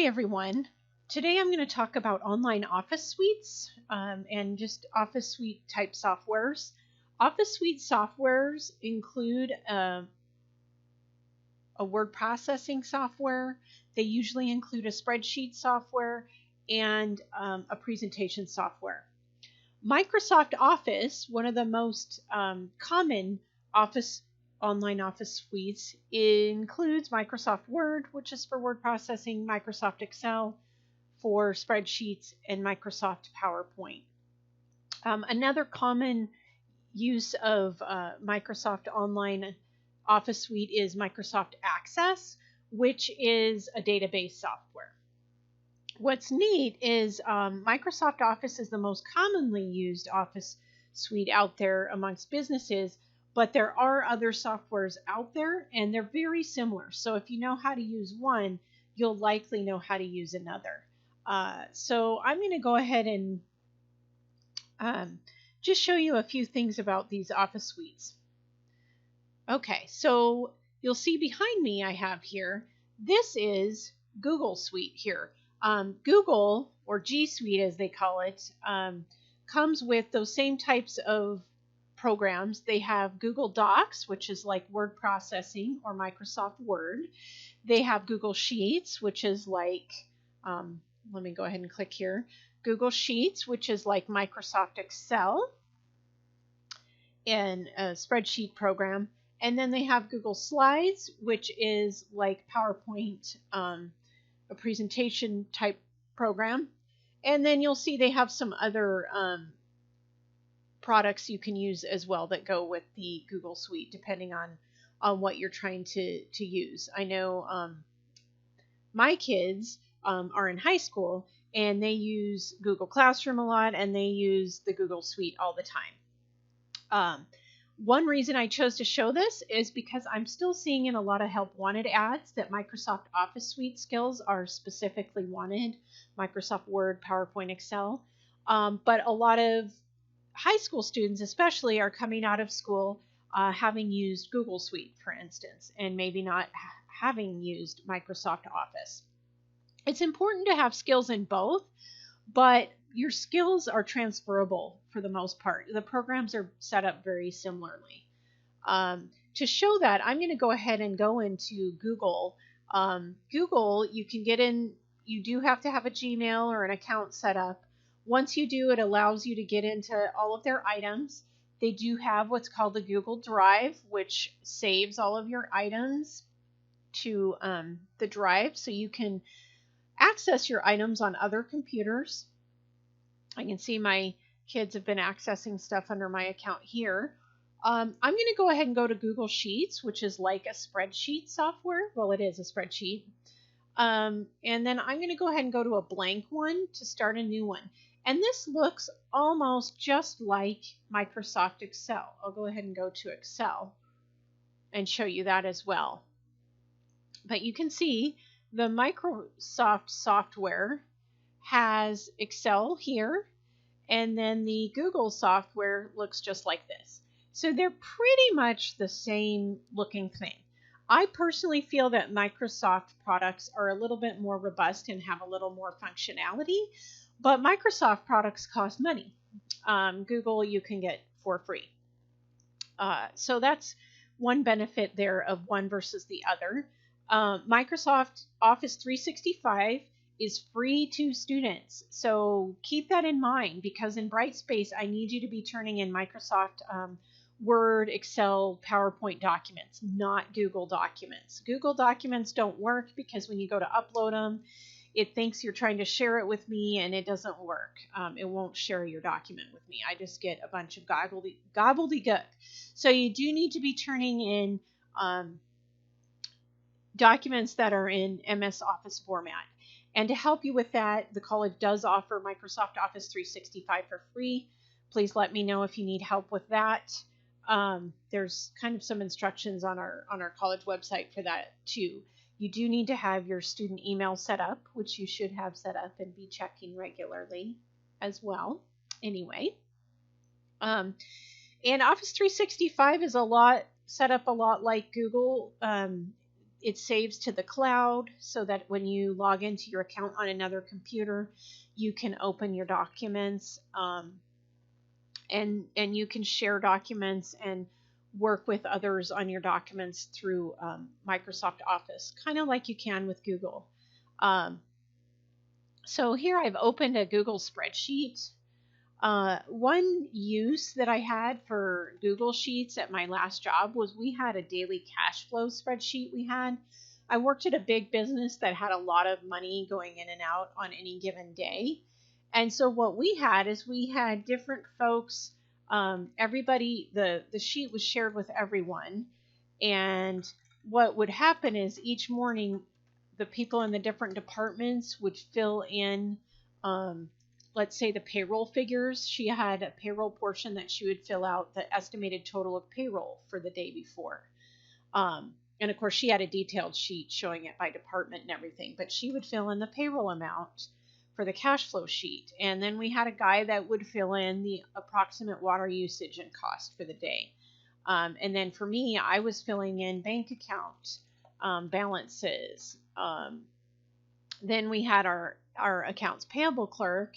everyone. Today I'm going to talk about online office suites and just office suite type softwares. Office suite softwares include a word processing software. They usually include a spreadsheet software and a presentation software. Microsoft Office, one of the most common online office suites, includes Microsoft Word, which is for word processing, Microsoft Excel for spreadsheets, and Microsoft PowerPoint. Another common use of Microsoft Online Office Suite is Microsoft Access, which is a database software. What's neat is Microsoft Office is the most commonly used office suite out there amongst businesses, but there are other softwares out there and they're very similar. So if you know how to use one, you'll likely know how to use another. So I'm going to go ahead and just show you a few things about these office suites. Okay, so you'll see behind me I have here, this is Google Suite here. Google, or G Suite as they call it, comes with those same types of programs. They have Google Docs, which is like word processing or Microsoft Word. They have Google Sheets, which is like, let me go ahead and click here, Google Sheets, which is like Microsoft Excel and a spreadsheet program. And then they have Google Slides, which is like PowerPoint, a presentation type program. And then you'll see they have some other products you can use as well that go with the Google Suite, depending on what you're trying to use. I know my kids are in high school and they use Google Classroom a lot and they use the Google Suite all the time. One reason I chose to show this is because I'm still seeing in a lot of help wanted ads that Microsoft Office Suite skills are specifically wanted, Microsoft Word, PowerPoint, Excel. But a lot of high school students especially are coming out of school having used Google Suite, for instance, and maybe not having used Microsoft Office. It's important to have skills in both, but your skills are transferable for the most part. The programs are set up very similarly. To show that, I'm going to go ahead and go into Google. Google, you can get in, you do have to have a Gmail or an account set up. Once you do, it allows you to get into all of their items. They do have what's called the Google Drive, which saves all of your items to the drive, so you can access your items on other computers. I can see my kids have been accessing stuff under my account here. I'm going to go ahead and go to Google Sheets, which is like a spreadsheet software. Well, it is a spreadsheet. And then I'm going to go ahead and go to a blank one to start a new one. And this looks almost just like Microsoft Excel. I'll go ahead and go to Excel and show you that as well. But you can see the Microsoft software has Excel here, and then the Google software looks just like this. So they're pretty much the same looking thing. I personally feel that Microsoft products are a little bit more robust and have a little more functionality, but Microsoft products cost money. Google you can get for free. So that's one benefit there of one versus the other. Microsoft Office 365 is free to students. So keep that in mind, because in Brightspace, I need you to be turning in Microsoft Word, Excel, PowerPoint documents, not Google documents. Google documents don't work because when you go to upload them, it thinks you're trying to share it with me and it doesn't work. It won't share your document with me. I just get a bunch of gobbledygook. So you do need to be turning in documents that are in MS Office format. And to help you with that, the college does offer Microsoft Office 365 for free. Please let me know if you need help with that. There's kind of some instructions on our college website for that too. You do need to have your student email set up, which you should have set up and be checking regularly as well. Anyway, and Office 365 is set up a lot like Google. it saves to the cloud so that when you log into your account on another computer, you can open your documents, and you can share documents and work with others on your documents through Microsoft Office, kind of like you can with Google. So here I've opened a Google spreadsheet. One use that I had for Google Sheets at my last job was we had a daily cash flow spreadsheet we had. I worked at a big business that had a lot of money going in and out on any given day. And so what we had is we had different folks, everybody, the sheet was shared with everyone. And what would happen is each morning, the people in the different departments would fill in, let's say, the payroll figures. She had a payroll portion that she would fill out the estimated total of payroll for the day before. And of course, she had a detailed sheet showing it by department and everything, but she would fill in the payroll amount for the cash flow sheet. And then we had a guy that would fill in the approximate water usage and cost for the day. And then for me, I was filling in bank account balances. Then we had our accounts payable clerk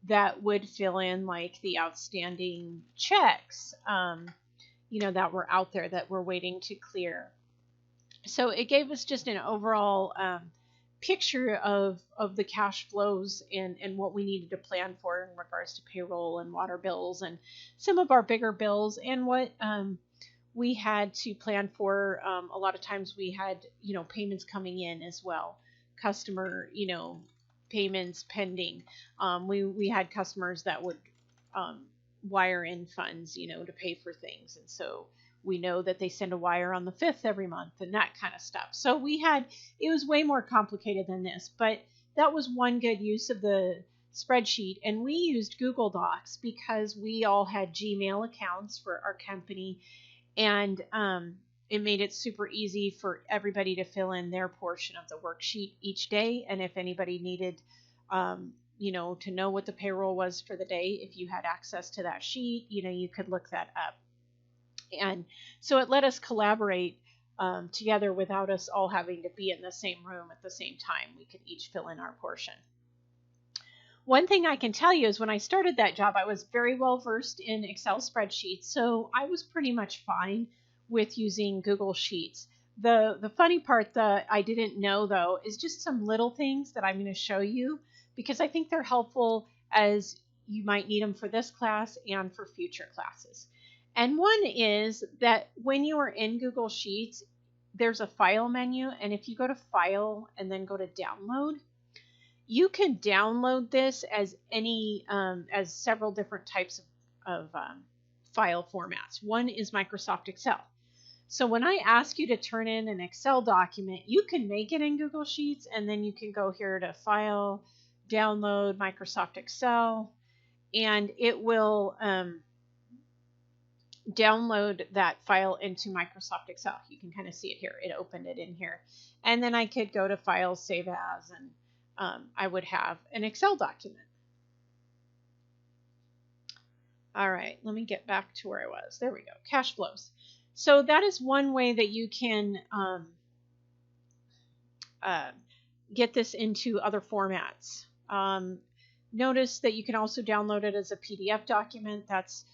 that would fill in like the outstanding checks, that were out there that were waiting to clear. So it gave us just an overall picture of the cash flows and what we needed to plan for in regards to payroll and water bills and some of our bigger bills, and what we had to plan for. A lot of times we had, payments coming in as well, customer, payments pending. We had customers that would wire in funds, to pay for things. And so we know that they send a wire on the 5th every month and that kind of stuff. So it was way more complicated than this, but that was one good use of the spreadsheet. And we used Google Docs because we all had Gmail accounts for our company. And it made it super easy for everybody to fill in their portion of the worksheet each day. And if anybody needed, to know what the payroll was for the day, if you had access to that sheet, you could look that up. And so it let us collaborate together without us all having to be in the same room at the same time. We could each fill in our portion. One thing I can tell you is when I started that job, I was very well versed in Excel spreadsheets, so I was pretty much fine with using Google Sheets. The funny part that I didn't know, though, is just some little things that I'm going to show you, because I think they're helpful as you might need them for this class and for future classes. And one is that when you are in Google Sheets, there's a file menu, and if you go to File and then go to Download, you can download this as as several different types of file formats. One is Microsoft Excel. So when I ask you to turn in an Excel document, you can make it in Google Sheets, and then you can go here to File, Download, Microsoft Excel, and it will download that file into Microsoft Excel. You can kind of see it here. It opened it in here. And then I could go to File, Save As, and I would have an Excel document. All right, let me get back to where I was. There we go, cash flows. So that is one way that you can get this into other formats. Notice that you can also download it as a PDF document. That's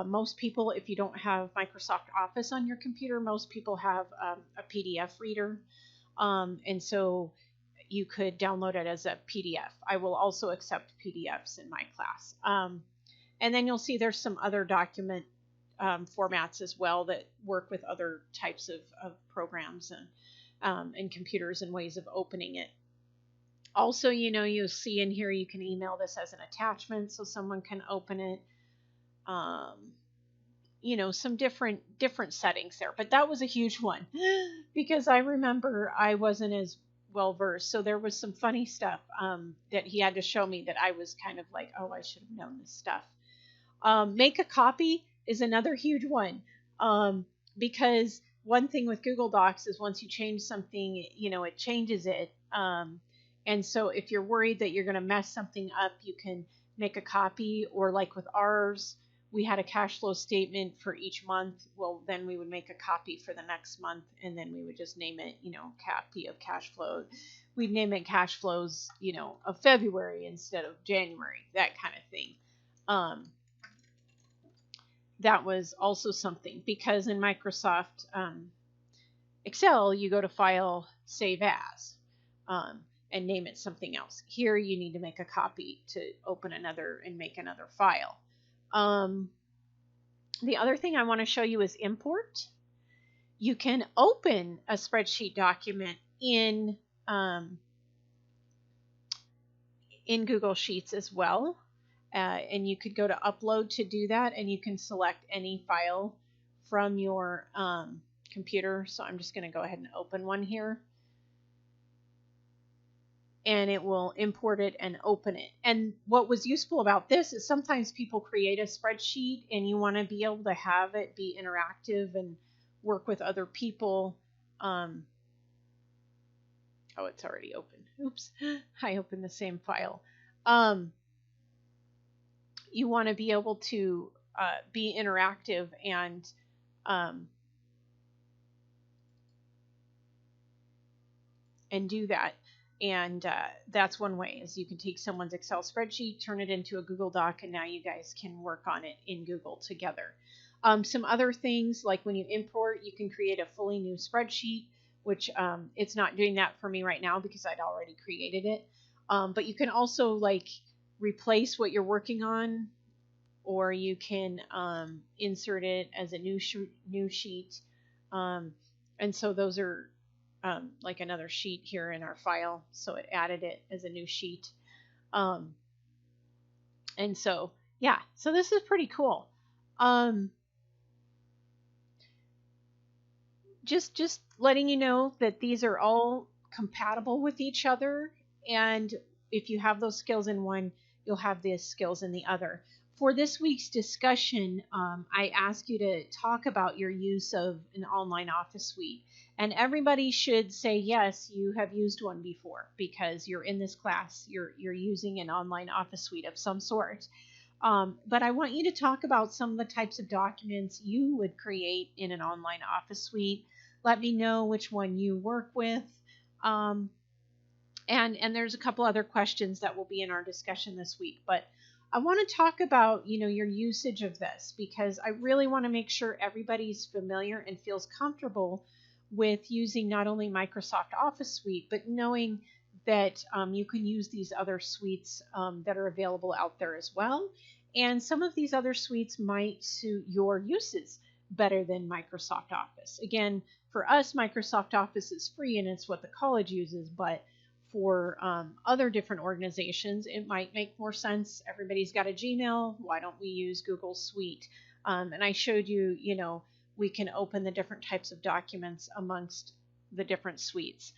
most people, if you don't have Microsoft Office on your computer, most people have a PDF reader. And so you could download it as a PDF. I will also accept PDFs in my class. And then you'll see there's some other document formats as well that work with other types of programs and computers and ways of opening it. Also, you'll see in here you can email this as an attachment so someone can open it. Some different settings there. But that was a huge one because I remember I wasn't as well versed. So there was some funny stuff that he had to show me that I was kind of like, oh, I should have known this stuff. Make a copy is another huge one, because one thing with Google Docs is once you change something, it changes it. And so if you're worried that you're going to mess something up, you can make a copy, or like with ours, we had a cash flow statement for each month, well, then we would make a copy for the next month, and then we would just name it, copy of cash flow. We'd name it cash flows, of February instead of January, that kind of thing. That was also something, because in Microsoft Excel, you go to File, Save As, and name it something else. Here, you need to make a copy to open another and make another file. The other thing I want to show you is import. You can open a spreadsheet document in Google Sheets as well. And you could go to upload to do that, and you can select any file from your computer. So I'm just going to go ahead and open one here. And it will import it and open it. And what was useful about this is sometimes people create a spreadsheet and you want to be able to have it be interactive and work with other people. Oh, it's already open. Oops, I opened the same file. You want to be able to be interactive and do that. And that's one way, is you can take someone's Excel spreadsheet, turn it into a Google Doc, and now you guys can work on it in Google together. Some other things, like when you import, you can create a fully new spreadsheet, which it's not doing that for me right now because I'd already created it. But you can also like replace what you're working on, or you can insert it as a new sheet. And so those are like another sheet here in our file. So it added it as a new sheet. And so, yeah, so this is pretty cool. Just letting you know that these are all compatible with each other. And if you have those skills in one, you'll have the skills in the other. For this week's discussion, I ask you to talk about your use of an online office suite. And everybody should say, yes, you have used one before, because you're in this class, you're using an online office suite of some sort. But I want you to talk about some of the types of documents you would create in an online office suite. Let me know which one you work with. And there's a couple other questions that will be in our discussion this week. But I want to talk about, your usage of this, because I really want to make sure everybody's familiar and feels comfortable with using not only Microsoft Office Suite, but knowing that you can use these other suites that are available out there as well. And some of these other suites might suit your uses better than Microsoft Office. Again, for us, Microsoft Office is free and it's what the college uses, but for other different organizations, it might make more sense. Everybody's got a Gmail. Why don't we use Google Suite? And I showed you, we can open the different types of documents amongst the different suites.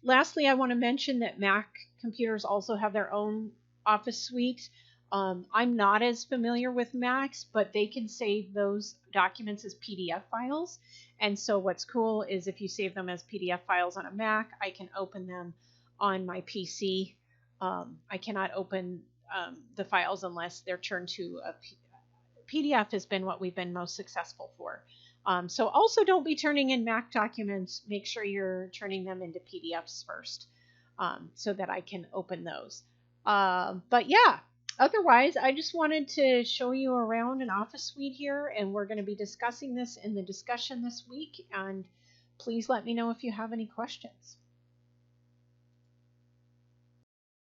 Lastly, I want to mention that Mac computers also have their own Office suite. I'm not as familiar with Macs, but they can save those documents as PDF files. And so what's cool is if you save them as PDF files on a Mac, I can open them on my PC. I cannot open the files unless they're turned to a PDF has been what we've been most successful for. So also don't be turning in Mac documents. Make sure you're turning them into PDFs first so that I can open those. But yeah, otherwise, I just wanted to show you around an office suite here, and we're going to be discussing this in the discussion this week. And please let me know if you have any questions.